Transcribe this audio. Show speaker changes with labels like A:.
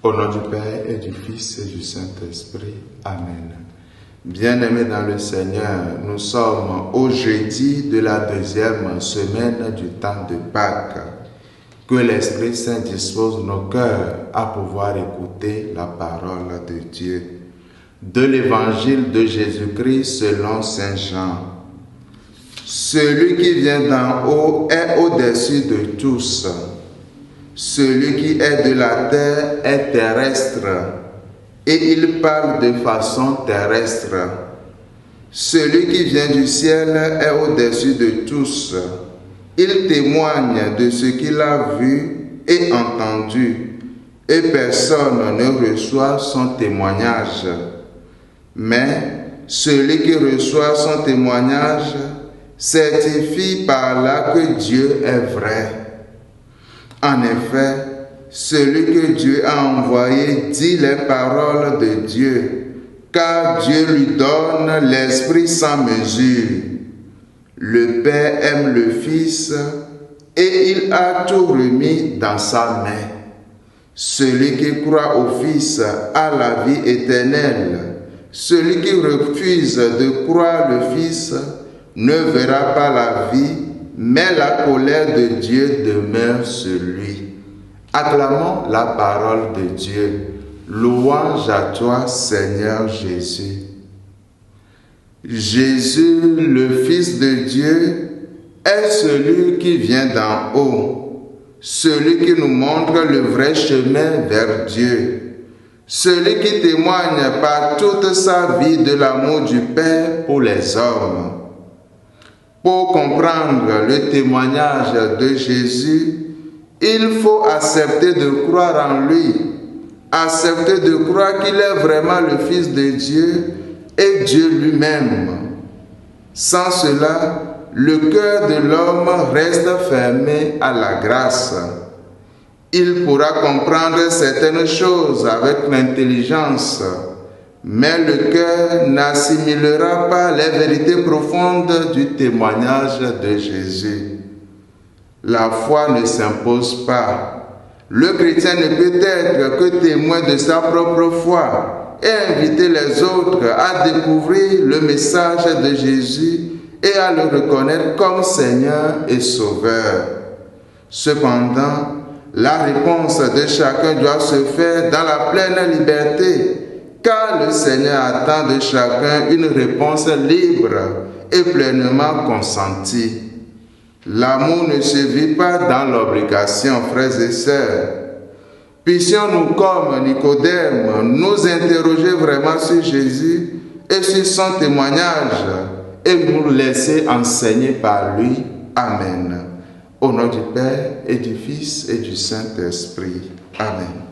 A: Au nom du Père et du Fils et du Saint-Esprit. Amen. Bien-aimés dans le Seigneur, nous sommes au jeudi de la deuxième semaine du temps de Pâques. Que l'Esprit Saint dispose nos cœurs à pouvoir écouter la parole de Dieu. De l'Évangile de Jésus-Christ selon Saint Jean. Celui qui vient d'en haut est au-dessus de tous. Celui qui est de la terre est terrestre, et il parle de façon terrestre. Celui qui vient du ciel est au-dessus de tous. Il témoigne de ce qu'il a vu et entendu, et personne ne reçoit son témoignage. Mais celui qui reçoit son témoignage certifie par là que Dieu est vrai. En effet, celui que Dieu a envoyé dit les paroles de Dieu, car Dieu lui donne l'Esprit sans mesure. Le Père aime le Fils et il a tout remis dans sa main. Celui qui croit au Fils a la vie éternelle. Celui qui refuse de croire le Fils ne verra pas la vie, mais la colère de Dieu demeure sur lui. Acclamons la parole de Dieu. Louange à toi, Seigneur Jésus. Jésus, le Fils de Dieu, est celui qui vient d'en haut, celui qui nous montre le vrai chemin vers Dieu, celui qui témoigne par toute sa vie de l'amour du Père pour les hommes. Pour comprendre le témoignage de Jésus, il faut accepter de croire en lui, accepter de croire qu'il est vraiment le Fils de Dieu et Dieu lui-même. Sans cela, le cœur de l'homme reste fermé à la grâce. Il pourra comprendre certaines choses avec l'intelligence, mais le cœur n'assimilera pas les vérités profondes du témoignage de Jésus. La foi ne s'impose pas. Le chrétien ne peut être que témoin de sa propre foi et inviter les autres à découvrir le message de Jésus et à le reconnaître comme Seigneur et Sauveur. Cependant, la réponse de chacun doit se faire dans la pleine liberté, car le Seigneur attend de chacun une réponse libre et pleinement consentie. L'amour ne se vit pas dans l'obligation, frères et sœurs. Puissions-nous, comme Nicodème, nous interroger vraiment sur Jésus et sur son témoignage et nous laisser enseigner par lui. Amen. Au nom du Père et du Fils et du Saint-Esprit. Amen.